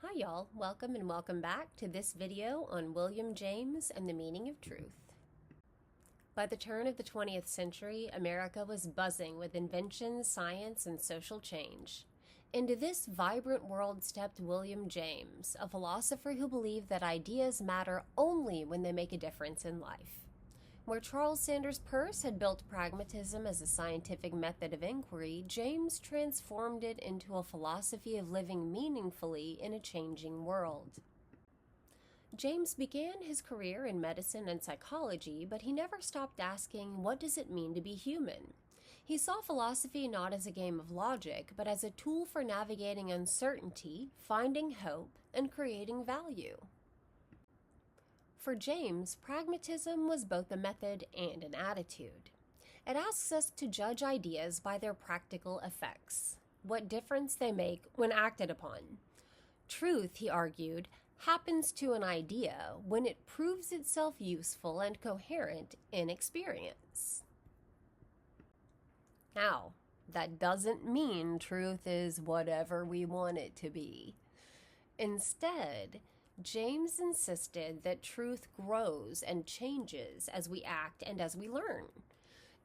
Hi y'all, welcome and welcome back to this video on William James and the meaning of truth. By the turn of the 20th century, America was buzzing with inventions, science, and social change. Into this vibrant world stepped William James, a philosopher who believed that ideas matter only when they make a difference in life. Where Charles Sanders Peirce had built pragmatism as a scientific method of inquiry, James transformed it into a philosophy of living meaningfully in a changing world. James began his career in medicine and psychology, but he never stopped asking, what does it mean to be human? He saw philosophy not as a game of logic, but as a tool for navigating uncertainty, finding hope, and creating value. For James, pragmatism was both a method and an attitude. It asks us to judge ideas by their practical effects, what difference they make when acted upon. Truth, he argued, happens to an idea when it proves itself useful and coherent in experience. Now, that doesn't mean truth is whatever we want it to be. Instead, James insisted that truth grows and changes as we act and as we learn.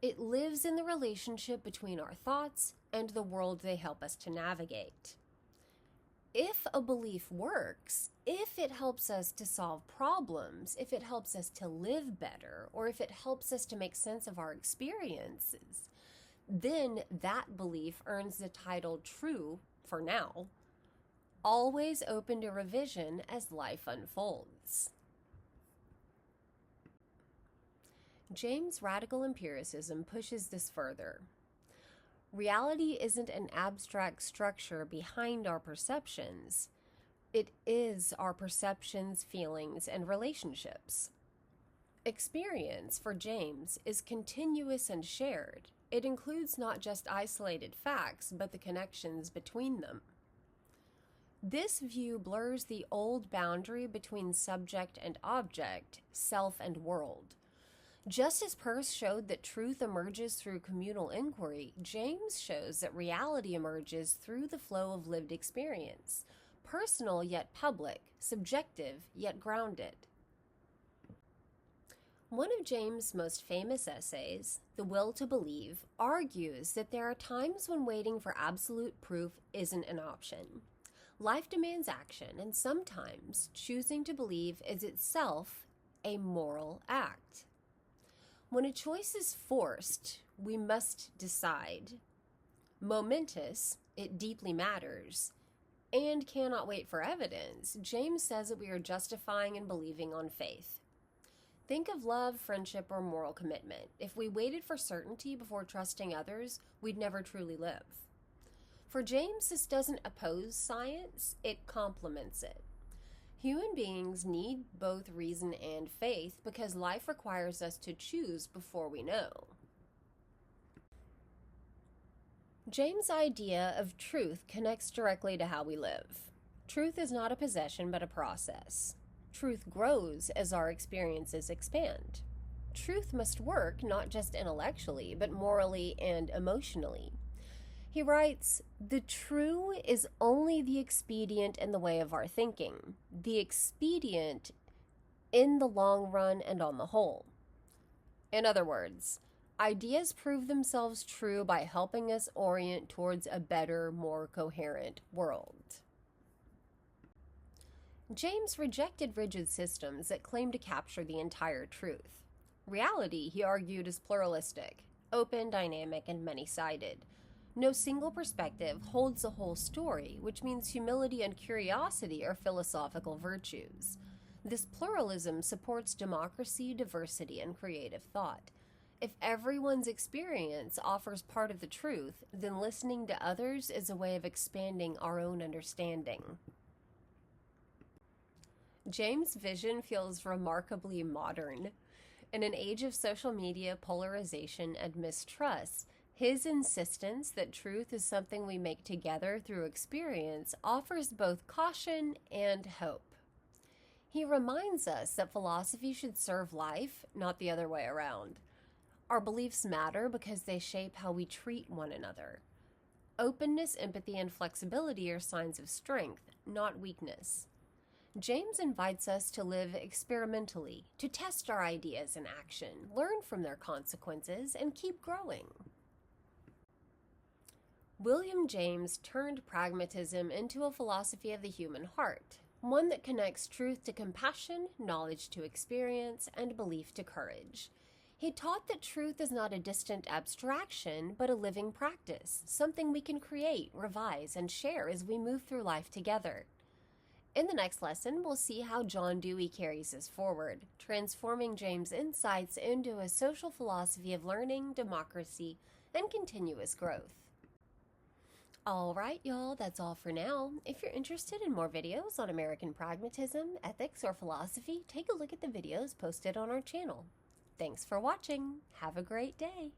It lives in the relationship between our thoughts and the world they help us to navigate. If a belief works, if it helps us to solve problems, if it helps us to live better, or if it helps us to make sense of our experiences, then that belief earns the title true for now, always open to revision as life unfolds. James' radical empiricism pushes this further. Reality isn't an abstract structure behind our perceptions. It is our perceptions, feelings, and relationships. Experience, for James, is continuous and shared. It includes not just isolated facts, but the connections between them. This view blurs the old boundary between subject and object, self and world. Just as Peirce showed that truth emerges through communal inquiry, James shows that reality emerges through the flow of lived experience, personal yet public, subjective yet grounded. One of James' most famous essays, The Will to Believe, argues that there are times when waiting for absolute proof isn't an option. Life demands action, and sometimes choosing to believe is itself a moral act. When a choice is forced, we must decide. Momentous, it deeply matters, and cannot wait for evidence, James says that we are justifying and believing on faith. Think of love, friendship, or moral commitment. If we waited for certainty before trusting others, we'd never truly live. For James, this doesn't oppose science, it complements it. Human beings need both reason and faith because life requires us to choose before we know. James' idea of truth connects directly to how we live. Truth is not a possession but a process. Truth grows as our experiences expand. Truth must work not just intellectually but morally and emotionally. He writes, "The true is only the expedient in the way of our thinking, the expedient in the long run and on the whole." In other words, ideas prove themselves true by helping us orient towards a better, more coherent world. James rejected rigid systems that claim to capture the entire truth. Reality, he argued, is pluralistic, open, dynamic, and many-sided. No single perspective holds the whole story, which means humility and curiosity are philosophical virtues. This pluralism supports democracy, diversity, and creative thought. If everyone's experience offers part of the truth, then listening to others is a way of expanding our own understanding. James' vision feels remarkably modern. In an age of social media, polarization, and mistrust, his insistence that truth is something we make together through experience offers both caution and hope. He reminds us that philosophy should serve life, not the other way around. Our beliefs matter because they shape how we treat one another. Openness, empathy, and flexibility are signs of strength, not weakness. James invites us to live experimentally, to test our ideas in action, learn from their consequences, and keep growing. William James turned pragmatism into a philosophy of the human heart, one that connects truth to compassion, knowledge to experience, and belief to courage. He taught that truth is not a distant abstraction, but a living practice, something we can create, revise, and share as we move through life together. In the next lesson, we'll see how John Dewey carries this forward, transforming James' insights into a social philosophy of learning, democracy, and continuous growth. Alright, y'all, that's all for now. If you're interested in more videos on American pragmatism, ethics, or philosophy, take a look at the videos posted on our channel. Thanks for watching. Have a great day.